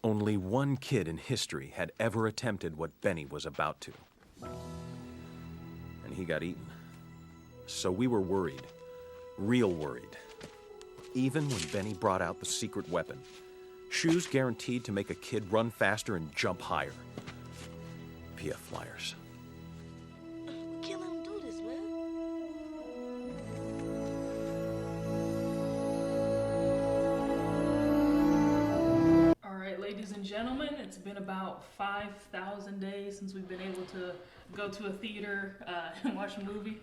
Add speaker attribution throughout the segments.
Speaker 1: Only one kid in history had ever attempted what Benny was about to. And he got eaten. So we were worried. Real worried. Even when Benny brought out the secret weapon. Shoes guaranteed to make a kid run faster and jump higher. PF Flyers.
Speaker 2: We can't let him do this, man.
Speaker 3: All right, ladies and gentlemen, it's been about 5,000 days since we've been able to go to a theater and watch a movie.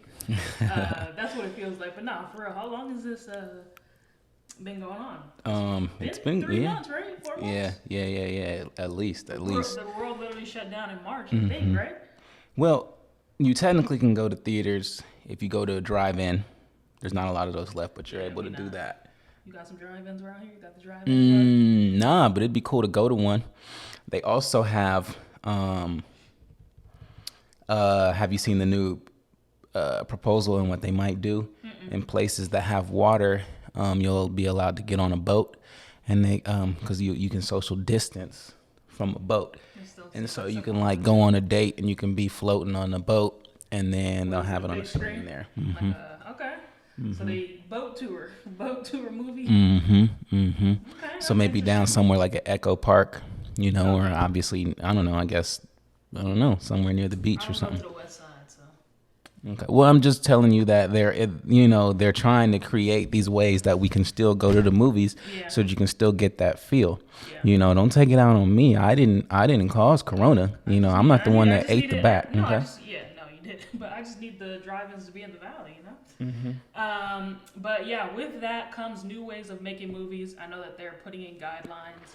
Speaker 3: That's what it feels like. But no, for real, how long has this been going on?
Speaker 4: It's been
Speaker 3: 3 months, right? 4 months?
Speaker 4: Yeah. At least.
Speaker 3: The world literally shut down in March, I think, right?
Speaker 4: Well, you technically can go to theaters if you go to a drive-in. There's not a lot of those left, but you're able to do that.
Speaker 3: You got some drive-ins around here? You got the drive-in?
Speaker 4: Nah, but it'd be cool to go to one. They also have you seen the new proposal and what they might do? In places that have water, you'll be allowed to get on a boat, and they because you can social distance from a boat, and so you can like go on a date and you can be floating on the boat, and then they'll have it on the screen there.
Speaker 3: Okay. So they boat tour movie.
Speaker 4: Okay, so maybe
Speaker 3: interesting.
Speaker 4: down somewhere like an Echo Park, or obviously I don't know, somewhere near the beach or something.
Speaker 3: Go to the west side, so.
Speaker 4: Okay. Well, I'm just telling you that they're trying to create these ways that we can still go to the movies, so that you can still get that feel.
Speaker 3: Yeah.
Speaker 4: Don't take it out on me. I didn't cause Corona. I'm not the one that ate the bat.
Speaker 3: No,
Speaker 4: Okay.
Speaker 3: no, you didn't. But I just need the drive-ins to be in the valley, But yeah, with that comes new ways of making movies. I know that they're putting in guidelines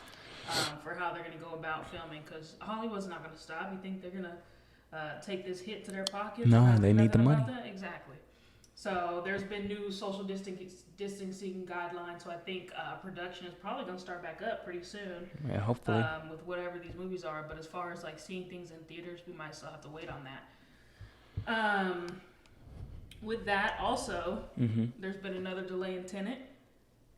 Speaker 3: for how they're going to go about filming, because Hollywood's not going to stop. You think they're going to take this hit to their pockets?
Speaker 4: No, they need the money.
Speaker 3: Exactly. So there's been new social distancing guidelines. So I think production is probably going to start back up pretty soon.
Speaker 4: Yeah, hopefully.
Speaker 3: With whatever these movies are. But as far as like seeing things in theaters, we might still have to wait on that. With that, also, there's been another delay in Tenet.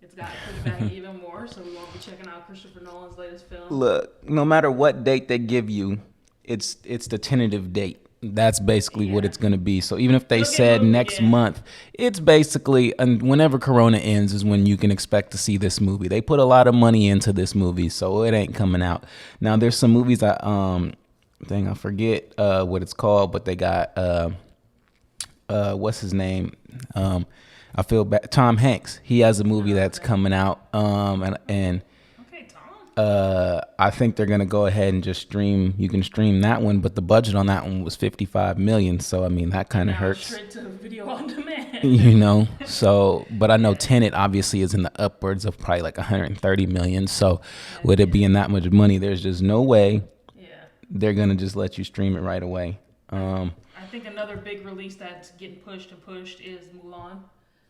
Speaker 3: It's got pushed back even more, so we won't be checking out Christopher Nolan's latest film.
Speaker 4: Look, no matter what date they give you, it's the tentative date. That's basically what it's going to be. So even if they said next month, it's basically, and whenever Corona ends is when you can expect to see this movie. They put a lot of money into this movie, so it ain't coming out. Now, there's some movies I forget what it's called, but they got, what's his name? I feel bad. Tom Hanks. He has a movie that's coming out, and
Speaker 3: Okay, Tom.
Speaker 4: I think they're gonna go ahead and just stream. You can stream that one, but the budget on that one was $55 million. So I mean that kind of hurts.
Speaker 3: Straight to video on demand.
Speaker 4: So but I know Tenet obviously is in the upwards of probably like 130 million. So with it being that much money, there's just no way they're gonna just let you stream it right away.
Speaker 3: I think another big release that's getting pushed is Mulan.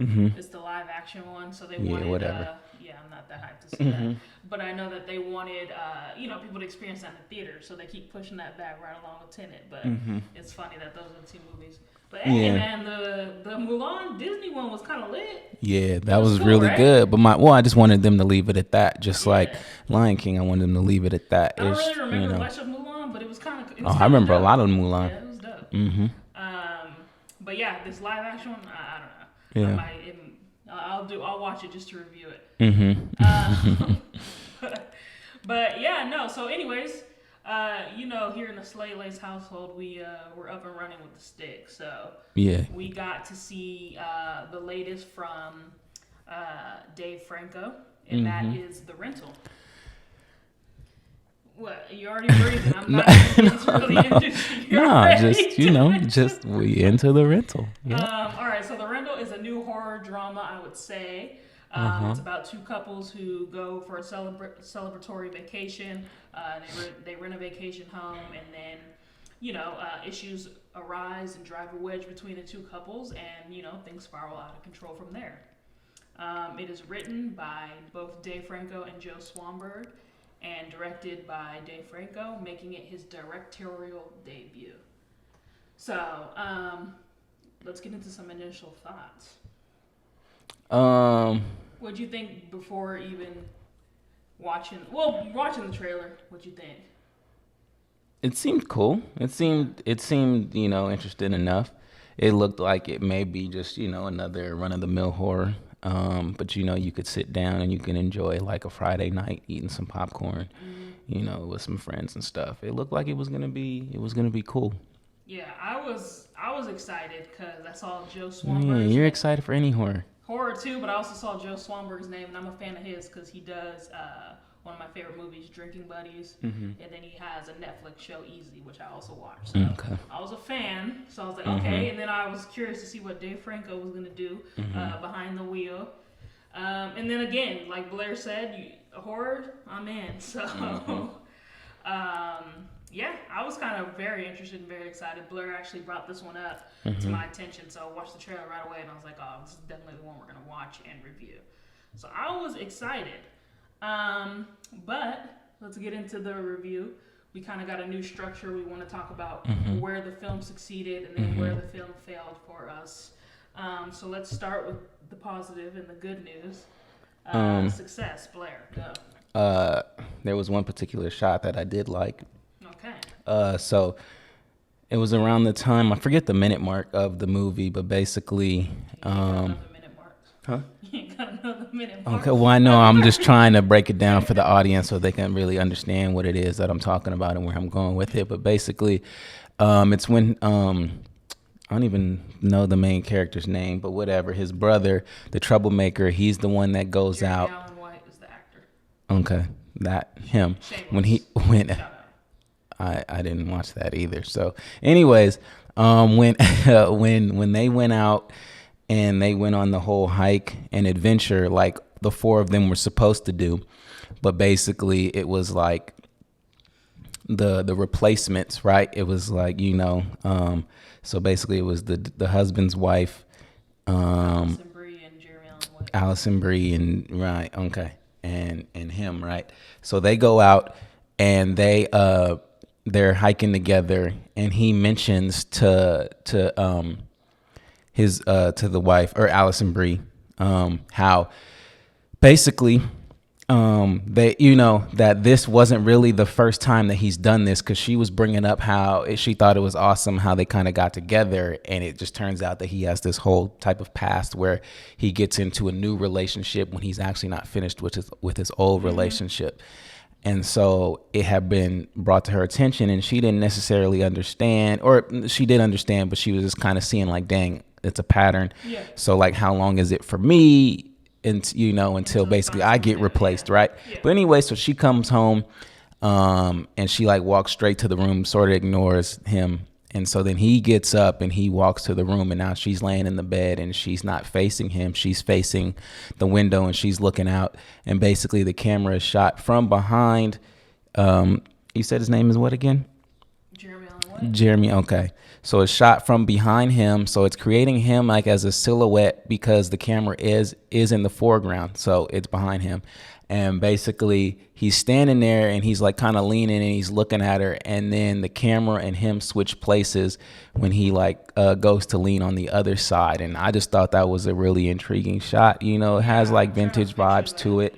Speaker 3: It's the live action one, so they wanted.
Speaker 4: Whatever.
Speaker 3: I'm not that hyped to see that, but I know that they wanted, people to experience that in the theater, so they keep pushing that back right along with Tenet. But it's funny that those are the two movies. But hey, man, the Mulan Disney one was kind of lit.
Speaker 4: Yeah, that was
Speaker 3: cool,
Speaker 4: really
Speaker 3: right?
Speaker 4: good. But I just wanted them to leave it at that. Just like Lion King, I wanted them to leave it at that.
Speaker 3: I don't really remember much of Mulan, but it was kind of.
Speaker 4: I remember a lot of Mulan.
Speaker 3: Yeah, it was dope. But yeah, this live action one, I don't know.
Speaker 4: Yeah.
Speaker 3: I'll watch it just to review it. But yeah, no. So, anyways, here in the Slay Lace household, we're up and running with the stick. So we got to see the latest from Dave Franco, and that is The Rental. What? You already breathing? I'm not
Speaker 4: just we into The Rental.
Speaker 3: Yeah. All right. So The Rental is a new horror drama, I would say. It's about two couples who go for a celebratory vacation. They rent a vacation home, and then, issues arise and drive a wedge between the two couples, and things spiral out of control from there. It is written by both Dave Franco and Joe Swanberg, and directed by Dave Franco, making it his directorial debut. So, let's get into some initial thoughts. What do you think before even watching the trailer, what'd you think?
Speaker 4: It seemed cool. It seemed interesting enough. It looked like it may be just another run of the mill horror. But you could sit down and you can enjoy like a Friday night eating some popcorn, with some friends and stuff. It looked like it was gonna be cool.
Speaker 3: Yeah, I was excited because I saw Joe Swanberg.
Speaker 4: Yeah, you're excited for any horror.
Speaker 3: Horror too, but I also saw Joe Swanberg's name, and I'm a fan of his because he does one of my favorite movies, Drinking Buddies, and then he has a Netflix show, Easy, which I also watch. So
Speaker 4: Okay.
Speaker 3: I was a fan, so I was like, okay, and then I was curious to see what Dave Franco was going to do behind the wheel. And then again, like Blair said, horror, I'm in. So, yeah, I was kind of very interested and very excited. Blair actually brought this one up to my attention, so I watched the trailer right away, and I was like, oh, this is definitely the one we're going to watch and review. So I was excited. But let's get into the review. We kind of got a new structure. We want to talk about where the film succeeded and then where the film failed for us. So let's start with the positive and the good news. Success, Blair, go.
Speaker 4: There was one particular shot that I did like.
Speaker 3: Okay.
Speaker 4: So it was around the time, I forget the minute mark of the movie, but basically,
Speaker 3: Huh? You ain't got another minute mark.
Speaker 4: Okay, well, I know I'm just trying to break it down for the audience so they can really understand what it is that I'm talking about and where I'm going with it. But basically, it's when, I don't even know the main character's name, but whatever, his brother, the troublemaker, he's the one that goes
Speaker 3: Jeremy
Speaker 4: out.
Speaker 3: Allen White is the actor.
Speaker 4: Okay, him.
Speaker 3: Shameless.
Speaker 4: When he went, I didn't watch that either. So anyways, when they went out, and they went on the whole hike and adventure like the four of them were supposed to do. But basically it was like the replacements, right? It was like, so basically it was the husband's wife,
Speaker 3: Alison Brie and Jeremy Allen White.
Speaker 4: Alison Brie and right, okay. And him, right? So they go out and they're hiking together, and he mentions to the wife, or Alison Brie, how basically they that this wasn't really the first time that he's done this, because she was bringing up how she thought it was awesome how they kind of got together, and it just turns out that he has this whole type of past where he gets into a new relationship when he's actually not finished with his old relationship. And so it had been brought to her attention, and she didn't necessarily understand, or she did understand, but she was just kind of seeing like, dang, it's a pattern.
Speaker 3: Yeah.
Speaker 4: So like, how long is it for me? And until basically I get replaced, right? Yeah. But anyway, so she comes home, and she like walks straight to the room, sort of ignores him. And so then he gets up and he walks to the room, and now she's laying in the bed and she's not facing him. She's facing the window and she's looking out, and basically the camera is shot from behind. You said his name is what again?
Speaker 3: Jeremy Allen White.
Speaker 4: Jeremy, okay. So it's shot from behind him, so it's creating him like as a silhouette because the camera is in the foreground, so it's behind him. And basically he's standing there and he's like kind of leaning and he's looking at her, and then the camera and him switch places when he like goes to lean on the other side. And I just thought that was a really intriguing shot. It has like vintage vibes to it.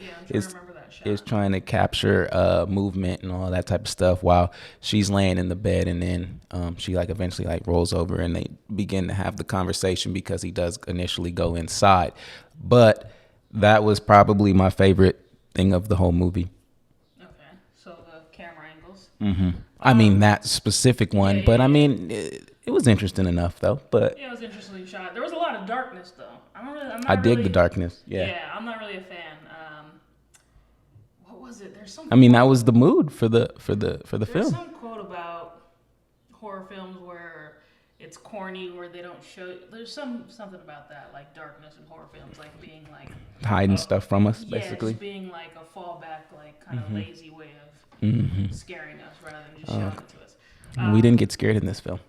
Speaker 4: It's trying to capture movement and all that type of stuff while she's laying in the bed, and then she like eventually like rolls over and they begin to have the conversation because he does initially go inside. But that was probably my favorite thing of the whole movie.
Speaker 3: Okay, so the camera angles.
Speaker 4: I mean that specific one, but I mean it was interesting enough though. But
Speaker 3: yeah, it was interestingly shot. There was a lot of darkness though.
Speaker 4: I dig the darkness.
Speaker 3: Yeah, I'm not really a fan. What was it? There's some.
Speaker 4: I mean that was the mood for the film.
Speaker 3: There's some quote about horror films where it's corny, where they don't show. There's something about that, like darkness in horror films, like being like
Speaker 4: hiding stuff from us, basically.
Speaker 3: Just being like a fallback, like kind of lazy way of scaring us rather than just showing it to us.
Speaker 4: We didn't get scared in this film.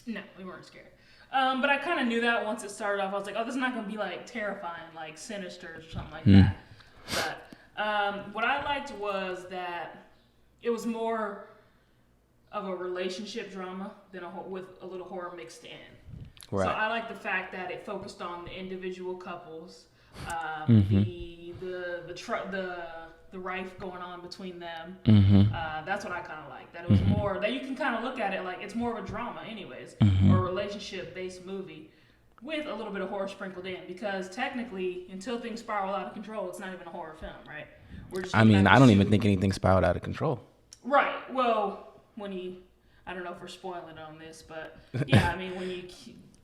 Speaker 3: No, we weren't scared. But I kind of knew that once it started off. I was like, oh, this is not going to be like terrifying, like Sinister or something like that. But what I liked was that it was more of a relationship drama than with a little horror mixed in. Right. So I like the fact that it focused on the individual couples, the the rife going on between them.
Speaker 4: Mm-hmm.
Speaker 3: That's what I kind of like. That it was more that you can kind of look at it like it's more of a drama, anyways, or a relationship-based movie with a little bit of horror sprinkled in. Because technically, until things spiral out of control, it's not even a horror film, right?
Speaker 4: I mean, I don't even think anything spiraled out of control.
Speaker 3: Right. Well, when you, I don't know if we're spoiling on this, but yeah, I mean, when you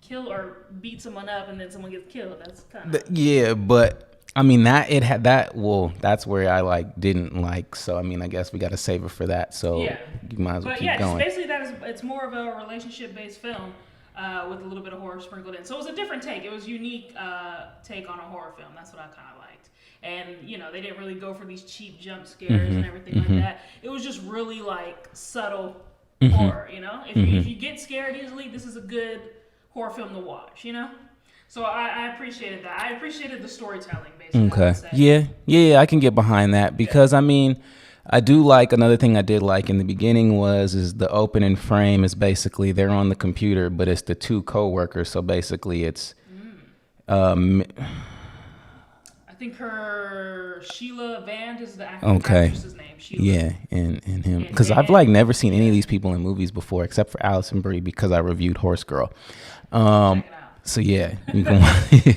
Speaker 3: kill or beat someone up and then someone gets killed, that's kind of
Speaker 4: Yeah, but I mean that it had that. Well, that's where I like didn't like. So I mean, I guess we got to save it for that. So
Speaker 3: yeah.
Speaker 4: you might as well
Speaker 3: But
Speaker 4: keep
Speaker 3: yeah,
Speaker 4: going.
Speaker 3: basically it's more of a relationship-based film with a little bit of horror sprinkled in. So it was a different take. It was a unique take on a horror film. That's what I kind of liked. And you know, they didn't really go for these cheap jump scares and everything like that. It was just really like subtle horror. You know, if you get scared easily, this is a good horror film to watch, you know? So I appreciated that. I appreciated the storytelling, basically.
Speaker 4: Okay. Yeah, I can get behind that because I mean, I do like another thing I did like in the beginning is the opening frame is basically they're on the computer, but it's the two coworkers. So basically it's,
Speaker 3: I think Sheila Vand is the actress's name. Sheila.
Speaker 4: Yeah, and him because I've like never seen any of these people in movies before except for Allison Brie because I reviewed Horse Girl.
Speaker 3: Check it out.
Speaker 4: So yeah, you can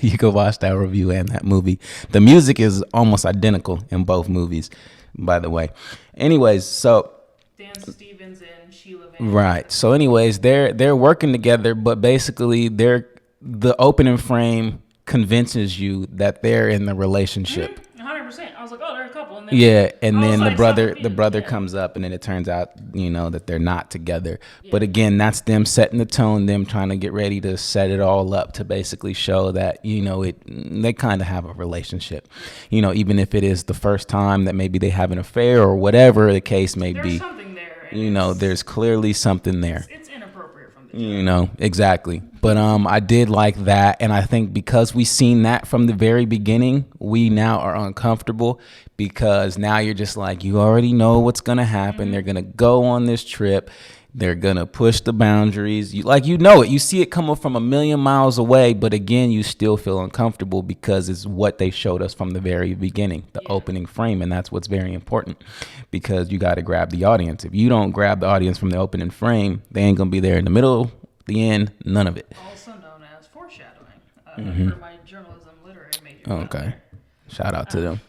Speaker 4: you can watch that review and that movie. The music is almost identical in both movies, by the way. Anyways, so
Speaker 3: Dan Stevens and Sheila Vand.
Speaker 4: right. So anyways, they're working together, but basically the opening frame convinces you that they're in the relationship.
Speaker 3: 100%. I was like, oh, they're a couple. And then
Speaker 4: And then
Speaker 3: like,
Speaker 4: the brother comes up, and then it turns out, you know, that they're not together. Yeah. But again, that's them setting the tone, them trying to get ready to set it all up to basically show that, you know, they kind of have a relationship. You know, even if it is the first time that maybe they have an affair or whatever the case may be.
Speaker 3: There's something there.
Speaker 4: You know, there's clearly something there.
Speaker 3: It's inappropriate from the jump.
Speaker 4: You know, exactly. But I did like that, and I think because we seen that from the very beginning, we now are uncomfortable because now you're just like, you already know what's gonna happen. They're gonna go on this trip. They're gonna push the boundaries. You know it. You see it coming from a million miles away, but again, you still feel uncomfortable because it's what they showed us from the very beginning, the opening frame, and that's what's very important because you got to grab the audience. If you don't grab the audience from the opening frame, they ain't gonna be there in the middle. The end, none of it.
Speaker 3: Also known as foreshadowing for my journalism literary major.
Speaker 4: Okay. Shout out to them.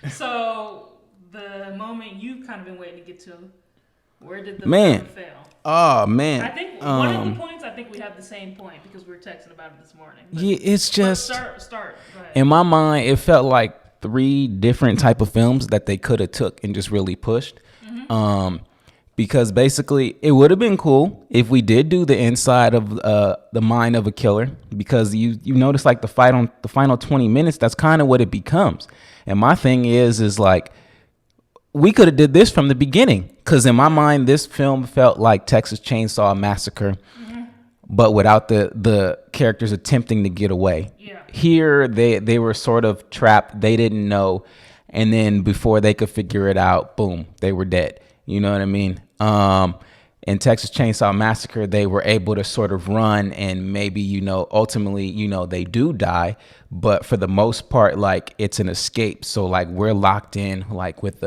Speaker 3: So the moment you've kind of been waiting to get to, where did the
Speaker 4: Man.
Speaker 3: film fail?
Speaker 4: Oh man.
Speaker 3: I think one of the points, I think we have the same point because we were texting about it this morning. But,
Speaker 4: Yeah, it's just
Speaker 3: start. Go ahead.
Speaker 4: in my mind, it felt like 3 different type of films that they could have took and just really pushed. Because basically, it would have been cool if we did do the inside of the mind of a killer. Because you notice like the final 20 minutes, that's kind of what it becomes. And my thing is like, we could have did this from the beginning. Because in my mind, this film felt like Texas Chainsaw Massacre, but without the characters attempting to get away.
Speaker 3: Yeah.
Speaker 4: Here, they were sort of trapped. They didn't know. And then before they could figure it out, boom, they were dead. You know what I mean? In Texas Chainsaw Massacre, they were able to sort of run and maybe, you know, ultimately, you know, they do die. But for the most part, like, it's an escape. So, like, we're locked in, like, with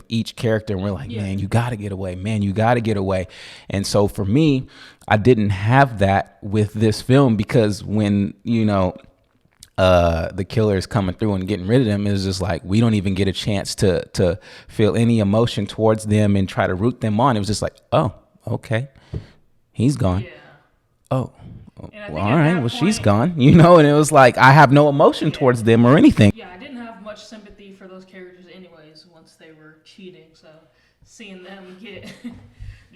Speaker 4: each character. And we're like, man, you got to get away. Man, you got to get away. And so for me, I didn't have that with this film because when, you know, the killer is coming through and getting rid of them, is just like we don't even get a chance to feel any emotion towards them and try to root them on. It was just like, oh, okay, he's gone.
Speaker 3: Yeah.
Speaker 4: Oh,
Speaker 3: And
Speaker 4: well, all right, well, she's gone, you know. And it was like I have no emotion towards them or anything.
Speaker 3: Yeah, I didn't have much sympathy for those characters anyways once they were cheating. So seeing them get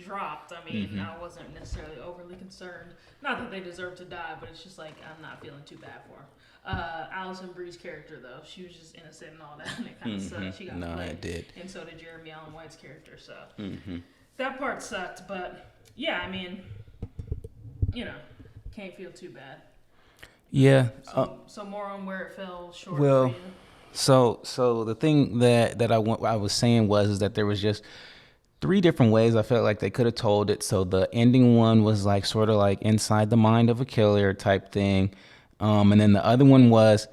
Speaker 3: dropped, I mean, I wasn't necessarily overly concerned. Not that they deserve to die, but it's just like I'm not feeling too bad for them. Allison Brie's character, though, she was just innocent and all that, and it kind of sucked. She got played.
Speaker 4: It did.
Speaker 3: And so did Jeremy Allen White's character, so that part sucked. But yeah, I mean, you know, can't feel too bad.
Speaker 4: Yeah.
Speaker 3: So more on where it fell short.
Speaker 4: Well,
Speaker 3: for you.
Speaker 4: So the I was saying was that there was just 3 different ways I felt like they could have told it. So the ending one was like sort of like inside the mind of a killer type thing. And then the other one was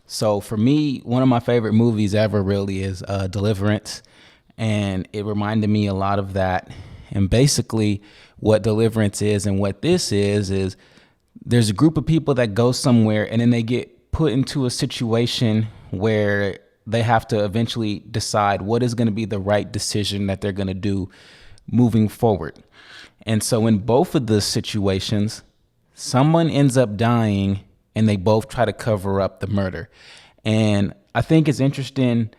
Speaker 4: So for me, one of my favorite movies ever really is Deliverance. And it reminded me a lot of that. And basically what Deliverance is and what this is there's a group of people that go somewhere and then they get put into a situation where they have to eventually decide what is going to be the right decision that they're going to do moving forward. And so in both of the situations, someone ends up dying and they both try to cover up the murder. And I think it's interesting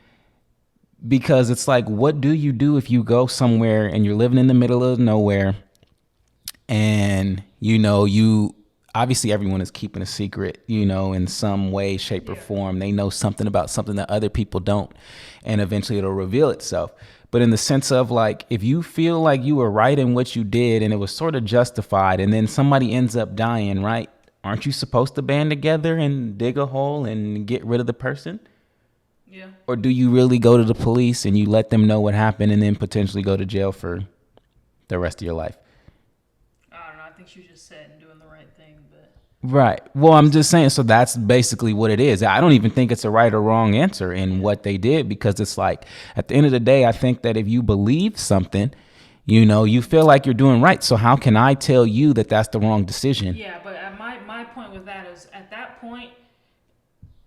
Speaker 4: because it's like, what do you do if you go somewhere and you're living in the middle of nowhere and, you obviously everyone is keeping a secret, in some way, shape, or form. They know something about something that other people don't, and eventually it'll reveal itself. But in the sense of like, if you feel like you were right in what you did and it was sort of justified and then somebody ends up dying, right? Aren't you supposed to band together and dig a hole and get rid of the person?
Speaker 3: Yeah.
Speaker 4: Or do you really go to the police and you let them know what happened and then potentially go to jail for the rest of your life?
Speaker 3: I don't know. I think she just said and doing the right thing, but.
Speaker 4: Right. Well, I'm just saying, so that's basically what it is. I don't even think it's a right or wrong answer in what they did, because it's like, at the end of the day, I think that if you believe something, you feel like you're doing right. So how can I tell you that that's the wrong decision?
Speaker 3: Yeah, but my point with that is, at that point,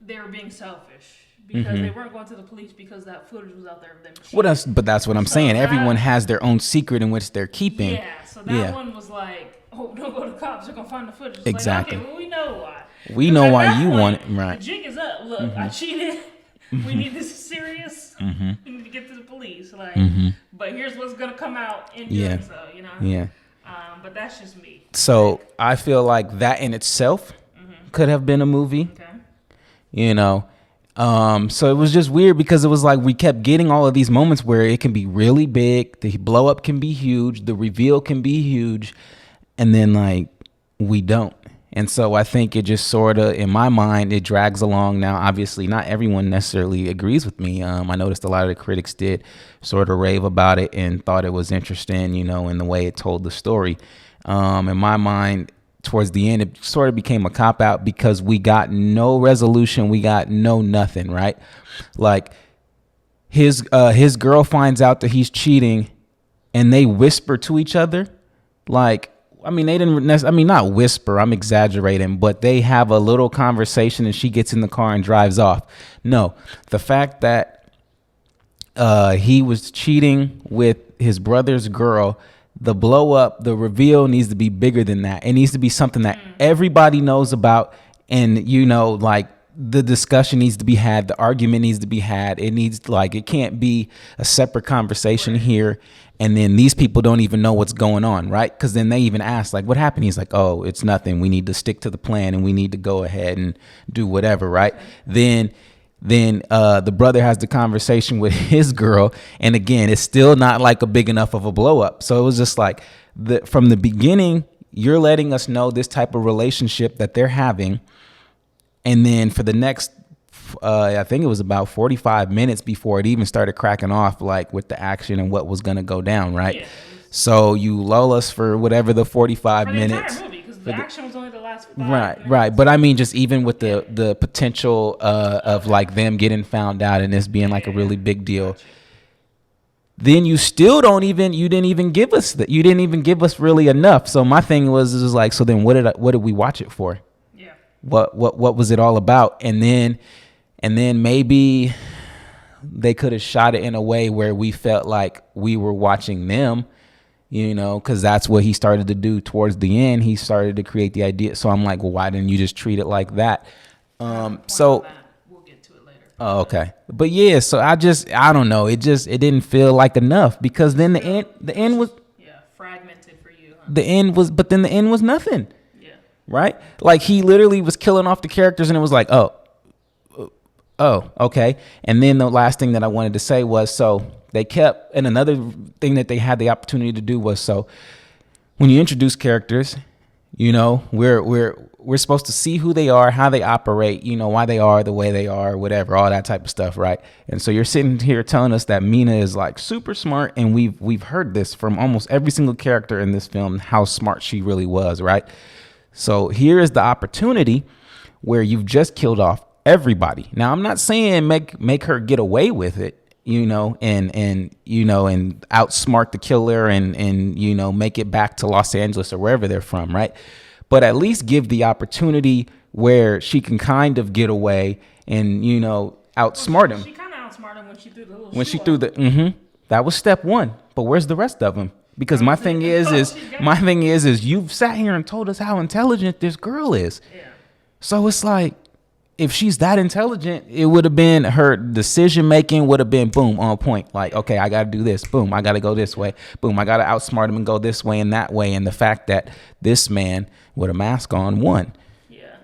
Speaker 3: they were being selfish. Because they weren't going to the police because that footage was out there of them cheating.
Speaker 4: Well, that's what I'm saying. Everyone has their own secret in which they're keeping.
Speaker 3: Yeah, so that one was like, oh, don't go to the cops. They're going to find the footage. It's
Speaker 4: exactly.
Speaker 3: Like, okay, well, we know why.
Speaker 4: We know why you want it. Right.
Speaker 3: The jig is up. Look, I cheated. We need this serious. We need to get to the police. Like, but here's what's going to come out in doing so,
Speaker 4: Yeah.
Speaker 3: But that's just me.
Speaker 4: So I feel like that in itself could have been a movie.
Speaker 3: Okay.
Speaker 4: So it was just weird because it was like we kept getting all of these moments where it can be really big, the blow up can be huge, the reveal can be huge, and then like we don't. And so I think it just sort of, in my mind, it drags along. Now, obviously, not everyone necessarily agrees with me. I noticed a lot of the critics did sort of rave about it and thought it was interesting, in the way it told the story. In my mind, towards the end, it sort of became a cop-out because we got no resolution. We got no nothing, right? Like his girl finds out that he's cheating and they whisper to each other. Like, I mean, they didn't not whisper, I'm exaggerating, but they have a little conversation and she gets in the car and drives off. No, the fact that he was cheating with his brother's girl, the blow up, the reveal needs to be bigger than that. It needs to be something that everybody knows about. And, like the discussion needs to be had. The argument needs to be had. It can't be a separate conversation here. And then these people don't even know what's going on. Right. Because then they even ask, like, what happened? He's like, oh, it's nothing. We need to stick to the plan and we need to go ahead and do whatever. Right. Then the brother has the conversation with his girl. And again, it's still not like a big enough of a blow up. So it was just like from the beginning, you're letting us know this type of relationship that they're having. And then for the next, I think it was about 45 minutes before it even started cracking off, like with the action and what was going to go down. Right. Yeah. So you lull us for whatever the 45
Speaker 3: for the
Speaker 4: minutes.
Speaker 3: Entire movie, because the action was only the last 5 minutes.
Speaker 4: Right. But I mean, just even with the potential of like them getting found out and this being like a really big deal, then you still you didn't even give us that. You didn't even give us really enough. So my thing was like, so then what did we watch it for?
Speaker 3: Yeah.
Speaker 4: What was it all about? And then maybe they could have shot it in a way where we felt like we were watching them. Because that's what he started to do towards the end. He started to create the idea. So I'm like, well, why didn't you just treat it like that? So
Speaker 3: we'll get to it later.
Speaker 4: Oh, okay. But yeah, so I don't know. It didn't feel like enough, because then the end was
Speaker 3: fragmented for you. Huh?
Speaker 4: But then the end was nothing.
Speaker 3: Yeah.
Speaker 4: Right? Like he literally was killing off the characters and it was like, oh, okay. And then the last thing that I wanted to say was, so they kept, and another thing that they had the opportunity to do was, so when you introduce characters, we're supposed to see who they are, how they operate, why they are the way they are, whatever, all that type of stuff, right? And so you're sitting here telling us that Mina is like super smart, and we've heard this from almost every single character in this film, how smart she really was, right? So here is the opportunity where you've just killed off everybody. Now, I'm not saying make her get away with it, and outsmart the killer and make it back to Los Angeles or wherever they're from, right? But at least give the opportunity where she can kind of get away and outsmart him.
Speaker 3: She kind of outsmarted him when she threw the little.
Speaker 4: When she threw the that was step one. But where's the rest of them? Because my thing is you've sat here and told us how intelligent this girl is.
Speaker 3: Yeah.
Speaker 4: So it's like, if she's that intelligent, it would have been her decision making would have been boom on point. Like, okay, I got to do this. Boom, I got to go this way. Boom, I got to outsmart him and go this way and that way. And the fact that this man with a mask on won,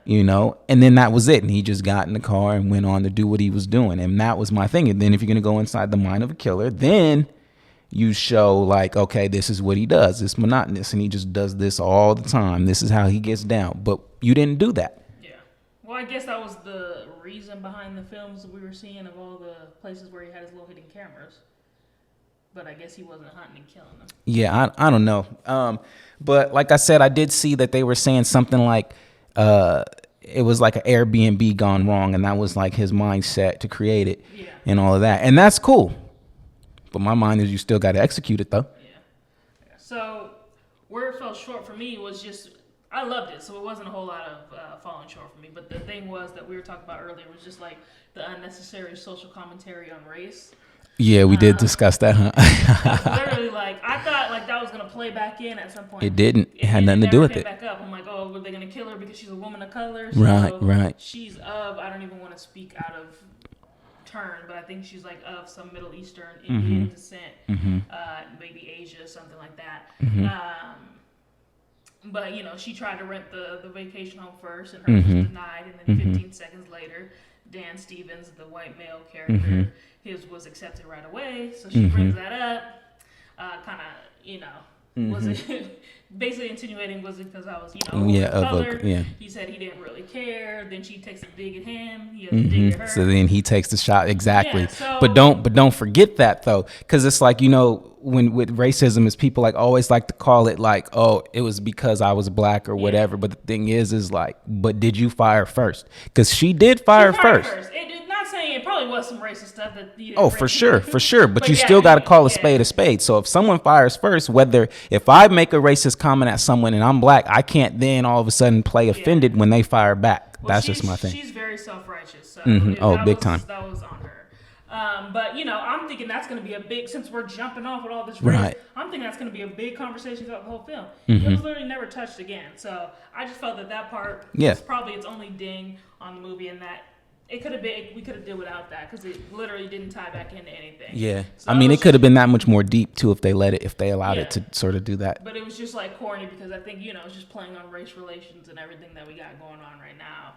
Speaker 4: and then that was it. And he just got in the car and went on to do what he was doing. And that was my thing. And then if you're going to go inside the mind of a killer, then you show like, okay, this is what he does. It's monotonous and he just does this all the time. This is how he gets down. But you didn't do that.
Speaker 3: Well, I guess that was the reason behind the films we were seeing of all the places where he had his little hidden cameras. But I guess he wasn't hunting and killing them.
Speaker 4: Yeah, I don't know. But like I said, I did see that they were saying something like it was like an Airbnb gone wrong, and that was like his mindset to create it and all of that. And that's cool. But my mind is you still got to execute it, though.
Speaker 3: Yeah. So where it fell short for me was just... I loved it, so it wasn't a whole lot of falling short for me. But the thing was that we were talking about earlier was just like the unnecessary social commentary on race.
Speaker 4: Yeah, we did discuss that, huh?
Speaker 3: Literally, like, I thought like that was gonna play back in at some point.
Speaker 4: It didn't. It had nothing to do with it.
Speaker 3: Back up. I'm like, oh, were they gonna kill her because she's a woman of color? So
Speaker 4: right.
Speaker 3: She's of. I don't even want to speak out of turn, but I think she's like of some Middle Eastern Indian descent, maybe Asia, something like that. But, she tried to rent the vacation home first, and her was denied. And then 15 seconds later, Dan Stevens, the white male character, his was accepted right away. So she brings that up, kind of, was it basically insinuating, was it because I was, colored? He said he didn't really care. Then she takes a dig at him. He has a dig at her.
Speaker 4: So then he takes the shot. Exactly.
Speaker 3: Yeah,
Speaker 4: but don't forget that, though, because it's like, when with racism is people like always like to call it like, oh, it was because I was black or whatever. But the thing is like, but did you fire first? Because she did fire first.
Speaker 3: Not saying it probably was some racist stuff that.
Speaker 4: For sure. But you still got to call a spade a spade. So if someone fires first, if I make a racist comment at someone and I'm black, I can't then all of a sudden play offended when they fire back. Well, that's just my thing.
Speaker 3: She's very self-righteous. So
Speaker 4: big time.
Speaker 3: That was on her. But I'm thinking that's going to be a big, since we're jumping off with all this race, I'm thinking that's going to be a big conversation throughout the whole film. It was literally never touched again. So I just felt that part was probably its only ding on the movie, and that we could have did without that because it literally didn't tie back into anything. Yeah, so
Speaker 4: it could have been that much more deep too if they allowed it to sort of do that.
Speaker 3: But it was just like corny because I think it's just playing on race relations and everything that we got going on right now.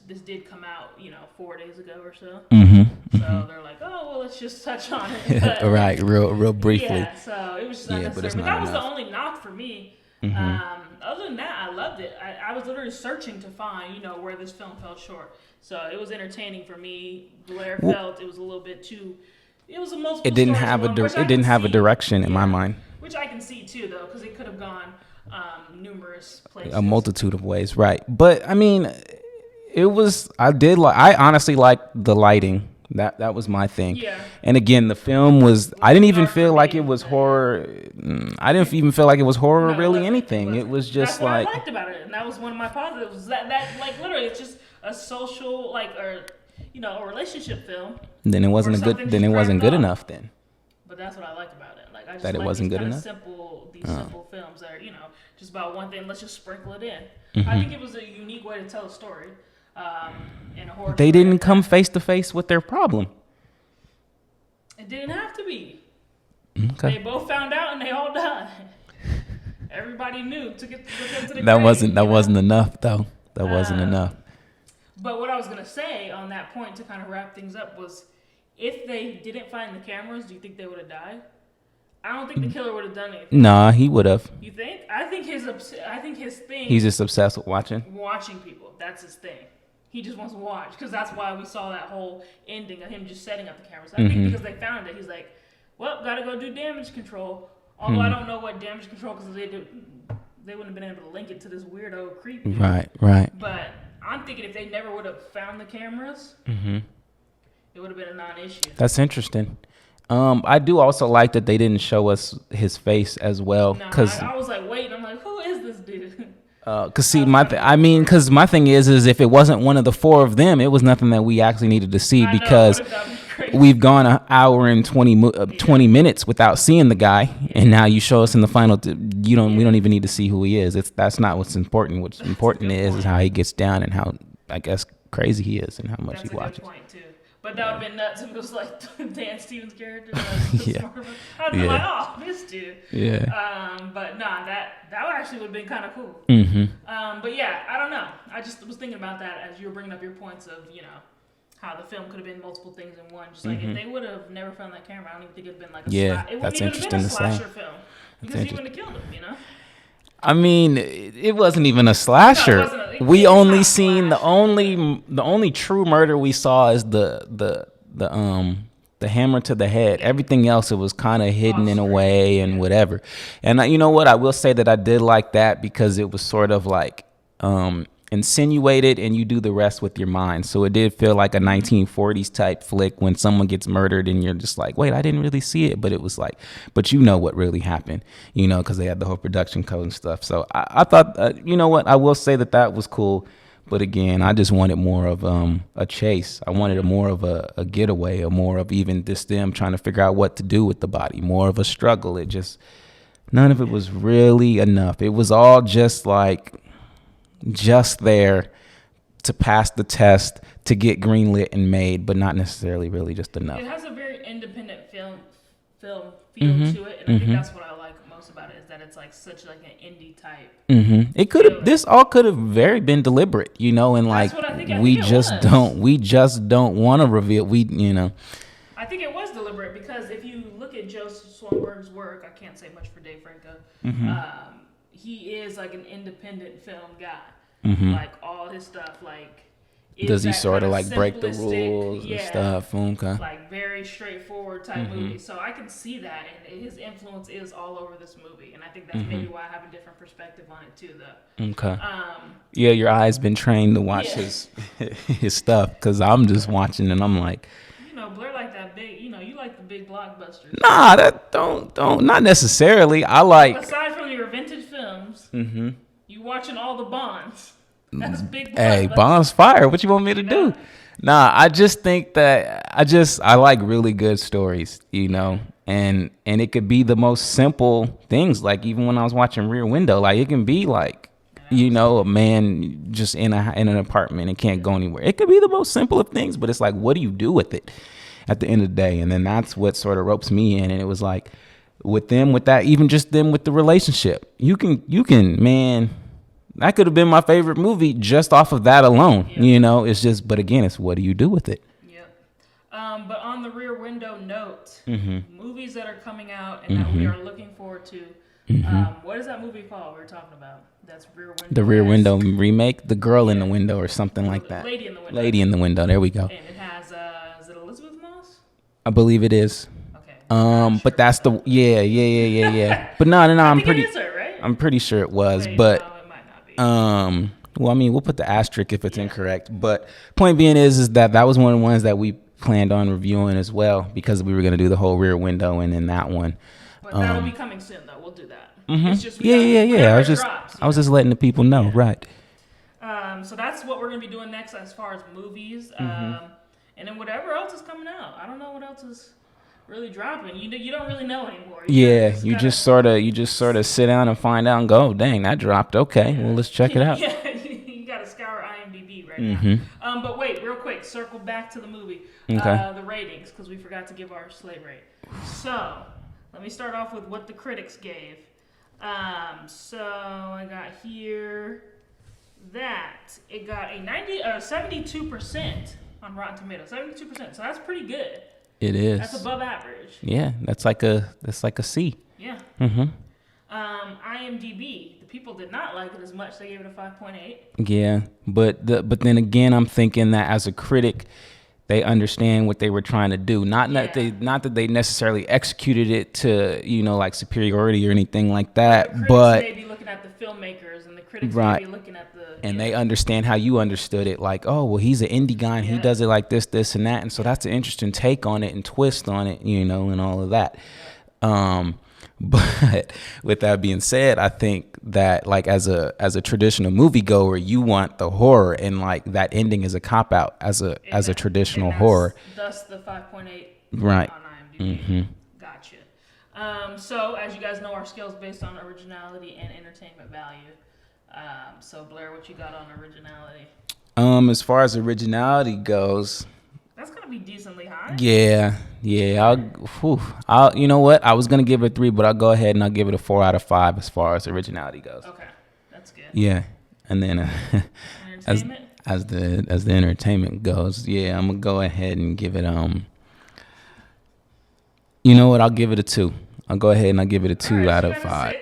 Speaker 3: This did come out 4 days ago or so. So they're like, oh well, let's just touch on it. But,
Speaker 4: right, real briefly.
Speaker 3: Yeah, so it was just unnecessary. But that was the only knock for me. Other than that, I loved it. I was literally searching to find, where this film fell short. So it was entertaining for me. Blair felt it was a little bit too. It was a multiple.
Speaker 4: It didn't have a direction in my mind.
Speaker 3: Which I can see too, though, because it could have gone numerous places.
Speaker 4: A multitude of ways, right? But it was. I honestly liked the lighting. That was my thing.
Speaker 3: Yeah.
Speaker 4: And again, the film was. I didn't even feel like it was horror. I didn't even feel like it was horror. Really, anything. It was just
Speaker 3: that's what
Speaker 4: like.
Speaker 3: I liked about it, and that was one of my positives. Was that like literally, it's just a social a relationship film.
Speaker 4: Then it wasn't good. Then it wasn't good enough. Then.
Speaker 3: But that's what I liked about it. Like I just
Speaker 4: that it wasn't good enough.
Speaker 3: Simple films that are just about one thing. Let's just sprinkle it in. I think it was a unique way to tell a story. In a horror
Speaker 4: they didn't come face to face with their problem.
Speaker 3: It didn't have to be.
Speaker 4: Okay.
Speaker 3: They both found out and they all died. Everybody knew to get them to the
Speaker 4: That
Speaker 3: grave,
Speaker 4: wasn't enough though. That wasn't enough.
Speaker 3: But what I was gonna say on that point to kind of wrap things up was, if they didn't find the cameras, do you think they would have died? I don't think the killer would have done anything.
Speaker 4: Nah, he would have.
Speaker 3: You think? I think his thing.
Speaker 4: He's just obsessed with watching
Speaker 3: people. That's his thing. He just wants to watch, because that's why we saw that whole ending of him just setting up the cameras. I think because they found it, he's like, well, gotta go do damage control. Although I don't know what damage control, because they wouldn't have been able to link it to this weirdo creep.
Speaker 4: Right.
Speaker 3: But I'm thinking if they never would have found the cameras, it would have been a non-issue.
Speaker 4: That's interesting. I do also like that they didn't show us his face as well.
Speaker 3: No,
Speaker 4: Cause,
Speaker 3: I was like, wait, I'm like, who is this dude?
Speaker 4: Cause see, cause my thing is if it wasn't one of the four of them, it was nothing that we actually needed to see because we've gone an hour and 20 minutes without seeing the guy, and now you show us in the final. We don't even need to see who he is. That's not what's important. What's important is how he gets down and how, I guess, crazy he is and how much he watches.
Speaker 3: Good point too. But that would have been nuts if it was like Dan Stevens' character.
Speaker 4: Yeah.
Speaker 3: I'd be like, oh, this dude.
Speaker 4: Yeah.
Speaker 3: But nah, that actually would have been kind of cool. But yeah, I don't know. I just was thinking about that as you were bringing up your points of, how the film could have been multiple things in one. Just like if they would have never found that camera, I don't even think it would have been like a it wouldn't even have been a slasher film. Because he wouldn't have killed him,
Speaker 4: I mean, it wasn't even a slasher. We only seen the only true murder we saw is the hammer to the head. Everything else, it was kind of hidden in a way and whatever. And you know what? I will say that I did like that because it was sort of like insinuated, and you do the rest with your mind. So it did feel like a 1940s type flick when someone gets murdered and you're just like, wait, I didn't really see it, but it was like, but you know what really happened, because they had the whole production code and stuff. So I thought, you know what, I will say that was cool. But again, I just wanted more of a chase. I wanted more of a getaway, or more of even just them trying to figure out what to do with the body, more of a struggle. None of it was really enough. It was all just there to pass the test, to get greenlit and made, but not necessarily really just enough.
Speaker 3: It has a very independent film feel to it, and I think that's what I like most about it, is that it's like such like an indie type.
Speaker 4: It could have, this all could have very been deliberate, and like we just don't want to reveal.
Speaker 3: I think it was deliberate because if you look at Joe Swanberg's work, I can't say much for Dave Franco. He is like an independent film guy. Like all his stuff, like
Speaker 4: does he sort of like break the rules and stuff? Okay.
Speaker 3: Like very straightforward type movie. So I can see that, and his influence is all over this movie, and I think that's maybe why I have a different perspective on it too, though.
Speaker 4: Okay. Yeah, your eye's been trained to watch his stuff, because I'm just watching and I'm like,
Speaker 3: Blair like that big. You like the big blockbusters.
Speaker 4: Nah, that don't not necessarily. I like,
Speaker 3: aside from your vintage films. You watching all the Bonds. That's big.
Speaker 4: Hey, Bond's fire. What you want me to do? Nah, I just think that I like really good stories, and it could be the most simple things. Like even when I was watching Rear Window, like it can be like, a man just in an apartment and can't go anywhere. It could be the most simple of things, but it's like, what do you do with it at the end of the day? And then that's what sort of ropes me in. And it was like, with that, even just them with the relationship, you can, man, that could have been my favorite movie just off of that alone. It's just, but again, it's what do you do with it?
Speaker 3: But on the Rear Window note, movies that are coming out and that we are looking forward to. What is that movie called we were talking about? That's Rear Window. The
Speaker 4: Rear Window remake, The Girl in the Window, or something like that.
Speaker 3: Lady in the Window.
Speaker 4: Lady in the Window. There we go.
Speaker 3: And it has, is it Elizabeth Moss?
Speaker 4: I believe it is.
Speaker 3: Okay.
Speaker 4: But that's the yeah. But no, I'm pretty.
Speaker 3: It is her, right?
Speaker 4: I'm pretty sure it was, but
Speaker 3: no, it might not be.
Speaker 4: Well, I mean, we'll put the asterisk if it's incorrect. But point being is that was one of the ones that we planned on reviewing as well, because we were going to do the whole Rear Window and then that one.
Speaker 3: But that'll be coming soon, though. We'll do that. It's just
Speaker 4: I was just letting the people know, right?
Speaker 3: So that's what we're going to be doing next as far as movies, and then whatever else is coming out. I don't know what else is really dropping. You don't really know anymore. You just sort of sit down and find out and go, oh, dang, that dropped. Okay, well, let's check it out. Yeah, you got to scour IMDb right now. But wait, real quick, circle back to the movie, the ratings, because we forgot to give our slate rate. So let me start off with what the critics gave. So I got here that it got a 72% on Rotten Tomatoes. 72%. So that's pretty good.
Speaker 4: It is.
Speaker 3: That's above average.
Speaker 4: Yeah, that's like a C.
Speaker 3: Yeah. IMDb, the people did not like it as much. They gave it a 5.8.
Speaker 4: Yeah, but then again, I'm thinking that as a critic, they understand what they were trying to do. Not that they necessarily executed it to, like superiority or anything like that.
Speaker 3: Critics
Speaker 4: but
Speaker 3: may be looking at the filmmakers, and the critics
Speaker 4: Right.
Speaker 3: are gonna be looking at the.
Speaker 4: And they understand how you understood it. Like, oh, well, he's an indie guy and he does it like this, this, and that. And so that's an interesting take on it and twist on it, you know, and all of that. But with that being said, I think that like as a traditional moviegoer, you want the horror, and like that ending is a cop out as a traditional horror.
Speaker 3: Thus the 5.8
Speaker 4: Right.
Speaker 3: on IMDb. Gotcha. So as you guys know, our scale is based on originality and entertainment value. So Blair, what you got on originality?
Speaker 4: As far as originality goes,
Speaker 3: that's gonna be decently high.
Speaker 4: Yeah. I'll you know what? I was gonna give it a 3, but I'll go ahead and I'll give it a 4 out of 5 as far as originality goes.
Speaker 3: Okay, that's good.
Speaker 4: Yeah, and then
Speaker 3: Entertainment?
Speaker 4: as the entertainment goes, yeah, I'm gonna go ahead and give it you know what? I'll give it a 2. I'll go ahead and I'll give it a 2 out of 5.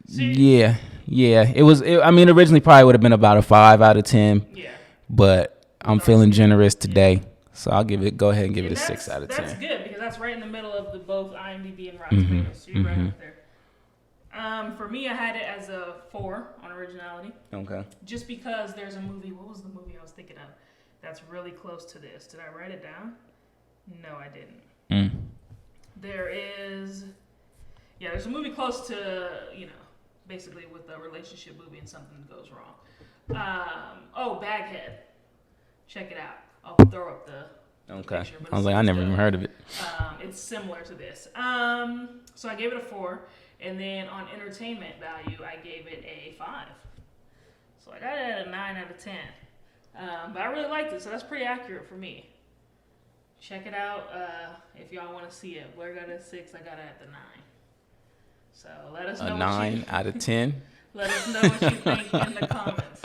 Speaker 4: Yeah. I mean, originally probably would have been about a 5 out of 10.
Speaker 3: Yeah.
Speaker 4: But I'm feeling generous today, so I'll go ahead and give it a 6 out of 10.
Speaker 3: That's good because that's right in the middle of the both IMDb and Rotten Tomatoes. So you're right up there. For me, I had it as a 4 on originality. Okay. Just because there's a movie. What was the movie I was thinking of? That's really close to this. Did I write it down? No, I didn't. There's a movie close to, basically with a relationship movie and something goes wrong. Baghead. Check it out. I'll throw up the picture.
Speaker 4: I was like, I never even heard of it.
Speaker 3: It's similar to this. So I gave it a 4, and then on entertainment value, I gave it a 5. So I got it at a 9 out of 10. But I really liked it, so that's pretty accurate for me. Check it out if y'all want to see it. Blair got it at 6, I got it at the 9. So let us know.
Speaker 4: A 9 out of 10?
Speaker 3: Let us know what you think in the comments.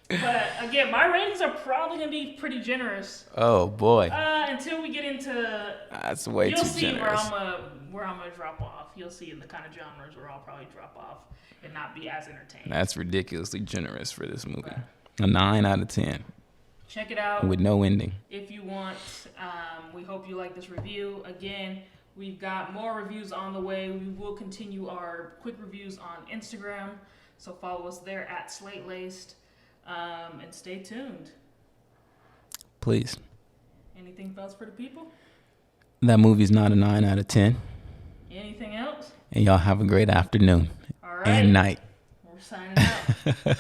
Speaker 3: But again, my ratings are probably going to be pretty generous.
Speaker 4: Oh, boy.
Speaker 3: Until we get into...
Speaker 4: That's way too generous.
Speaker 3: You'll see where I'm going to drop off. You'll see in the kind of genres where I'll probably drop off and not be as entertaining.
Speaker 4: That's ridiculously generous for this movie. Right. A 9 out of 10.
Speaker 3: Check it out.
Speaker 4: With no ending.
Speaker 3: If you want, we hope you like this review. Again, we've got more reviews on the way. We will continue our quick reviews on Instagram. So follow us there at Slate Laced. And stay tuned.
Speaker 4: Please.
Speaker 3: Anything else for the people?
Speaker 4: That movie's not a 9 out of 10.
Speaker 3: Anything else?
Speaker 4: And y'all have a great afternoon.
Speaker 3: All right.
Speaker 4: And night.
Speaker 3: We're signing out.